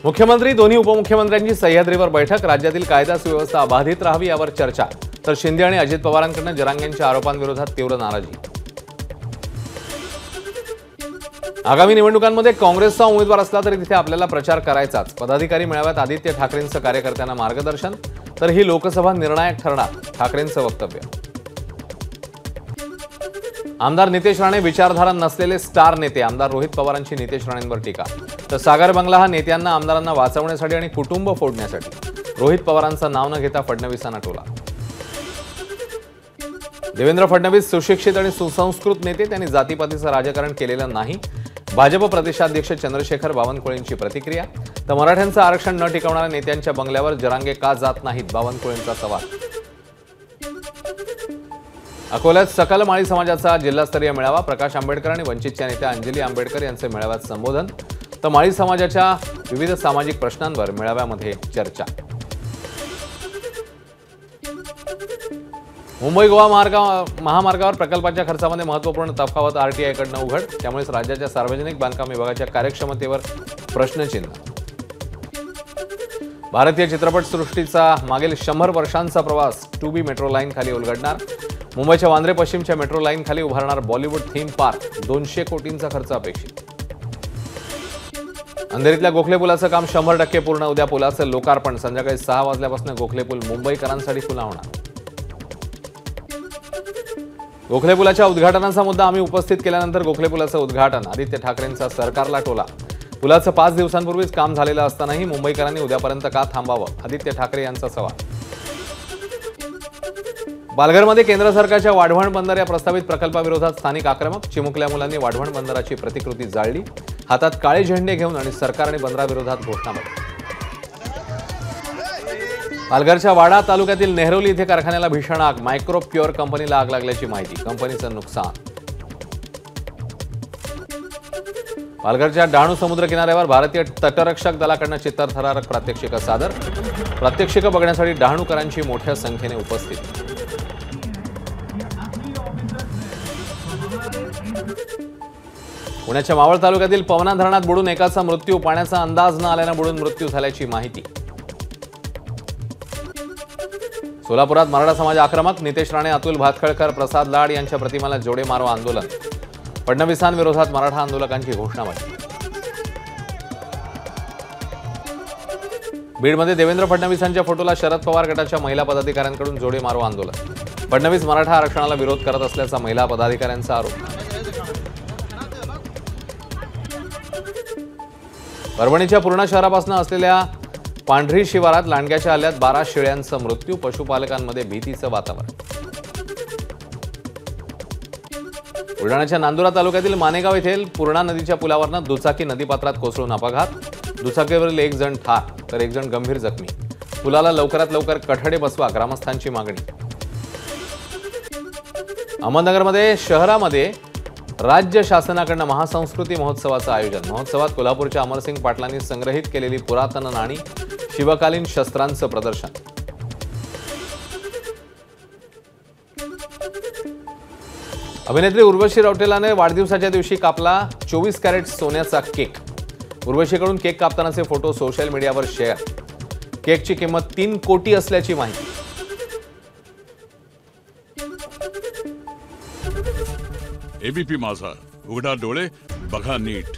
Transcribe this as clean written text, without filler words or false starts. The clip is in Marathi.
मुख्यमंत्री दोन्ही उपमुख्यमंत्र्यांची सह्याद्रीवर बैठक, राज्यातील कायदा सुव्यवस्था अबाधित राहावी यावर चर्चा। तर शिंदे आणि अजित पवारांकडून जरांगेंच्या आरोपांविरोधात तीव्र नाराजी। आगामी निवडणुकांमध्ये काँग्रेसचा उमेदवार असला तरी तिथे आपल्याला प्रचार करायचाच। पदाधिकारी मेळाव्यात आदित्य ठाकरेंचं कार्यकर्त्यांना मार्गदर्शन। तर ही लोकसभा निर्णायक ठरणार, ठाकरेंचं वक्तव्य। आमदार नितेश राणे विचारधारा नसलेले स्टार नेते, आमदार रोहित पवारांची नितेश राणेंवर टीका। तर सागर बंगला हा नेत्यांना आमदारांना वाचवण्यासाठी आणि कुटुंब फोडण्यासाठी, रोहित पवारांचं नाव न घेता फडणवीसांना टोला। देवेंद्र फडणवीस सुशिक्षित आणि सुसंस्कृत नेते, त्यांनी जातीपातीचं राजकारण केलेलं नाही। भाजप प्रदेशाध्यक्ष चंद्रशेखर बावनकुळेंची प्रतिक्रिया। तर मराठ्यांचं आरक्षण न टिकवणाऱ्या नेत्यांच्या बंगल्यावर जरांगे का जात नाहीत, बावनकुळेंचा सवाल। अकोल्यात सकल माळी समाजाचा जिल्हास्तरीय मेळावा, प्रकाश आंबेडकर आणि वंचितच्या नेत्या अंजली आंबेडकर यांचे मेळाव्यात संबोधन। तर माळी समाजाच्या विविध सामाजिक प्रश्नांवर मेळाव्यामध्ये चर्चा। मुंबई गोवा महामार्गावर प्रकल्पाच्या खर्चामध्ये महत्त्वपूर्ण तफावत आरटीआयकडून उघड, त्यामुळेच राज्याच्या सार्वजनिक बांधकाम विभागाच्या कार्यक्षमतेवर प्रश्नचिन्ह। भारतीय चित्रपटसृष्टीचा मागील 100 वर्षांचा प्रवास 2B मेट्रो लाईन खाली उलगडणार। मुंबईच्या वांद्रे पश्चिमच्या मेट्रो लाईन खाली उभारणार बॉलिवूड थीम पार्क, 200 कोटींचा खर्च अपेक्षित। अंधेरीतल्या गोखले पुलाचं काम 100% पूर्ण, उद्या पुलाचं लोकार्पण। संध्याकाळी 6 वाजल्यापासून गोखले पूल मुंबईकरांसाठी खुला होणार। गोखले पुलाच्या उद्घाटनाचा मुद्दा आम्ही उपस्थित केल्यानंतर गोखले पुलाचं उद्घाटन, आदित्य ठाकरेंचा सरकारला टोला। पुलाचं 5 दिवसांपूर्वीच काम झालेलं असतानाही मुंबईकरांनी उद्यापर्यंत का थांबावं, आदित्य ठाकरे यांचा सवाल। पालघरमध्ये केंद्र सरकारच्या वाढवण बंदर या प्रस्तावित प्रकल्पाविरोधात स्थानिक आक्रमक, चिमुकल्या मुलांनी वाढवण बंदराची प्रतिकृती जाळली, हातात काळे झेंडे घेऊन आणि सरकार आणि बंदराविरोधात घोषणाबाजी। पालघरच्या वाडा तालुक्यातील नेहरोली इथे कारखान्याला भीषण आग, मायक्रो प्युअर कंपनीला आग लागल्याची माहिती, कंपनीचं नुकसान। पालघरच्या डहाणू समुद्र किनाऱ्यावर भारतीय तटरक्षक दलाकडून चित्तथरारक प्रात्यक्षिक सादर, प्रात्यक्षिक बघण्यासाठी डहाणूकरांची मोठ्या संख्येने उपस्थिती। पुण्याच्या मावळ तालुक्यातील पवना धरणात बुडून एकाचा मृत्यू, पाण्याचा अंदाज न आल्यानं बुडून मृत्यू झाल्याची माहिती। सोलापुरात मराठा समाज आक्रमक, नितेश राणे, अतुल भातखळकर, प्रसाद लाड यांच्या प्रतिमाला जोडे मारो आंदोलन, फडणवीसांविरोधात मराठा आंदोलकांची घोषणाबाजी। बीडमध्ये देवेंद्र फडणवीसांच्या फोटोला शरद पवार गटाच्या महिला पदाधिकाऱ्यांकडून जोडे मारो आंदोलन, फडणवीस मराठा आरक्षणाला विरोध करत असल्याचा महिला पदाधिकाऱ्यांचा आरोप। परभणीच्या पूर्णा शहरापासून असलेल्या पांढरी शिवारात लांडग्याच्या हल्ल्यात 12 शेळ्यांचा मृत्यू, पशुपालकांमध्ये भीतीचं वातावरण। बुलढाण्याच्या नांदुरा तालुक्यातील मानेगाव येथील पूर्णा नदीच्या पुलावरनं दुचाकी नदीपात्रात कोसळून अपघात, दुचाकीवरील 1 जण ठार तर 1 जण गंभीर जखमी। पुलाला लवकरात लवकर कठडे बसवा, ग्रामस्थांची मागणी। अहमदनगरमध्ये शहरामध्ये राज्य शासनाकडून महासंस्कृती महोत्सवाचं आयोजन, महोत्सवात कोल्हापूरच्या अमरसिंग पाटलांनी संग्रहित केलेली पुरातन नाणी, शिवकालीन शस्त्रांचं प्रदर्शन। अभिनेत्री उर्वशी रौटेलाने वाढदिवसाच्या दिवशी कापला 24 कॅरेट सोन्याचा केक, उर्वशीकडून केक कापतानाचे फोटो सोशल मीडियावर शेअर, केकची किंमत 3 कोटी असल्याची माहिती। एबीपी माझा, उघडा डोळे बघा नीट।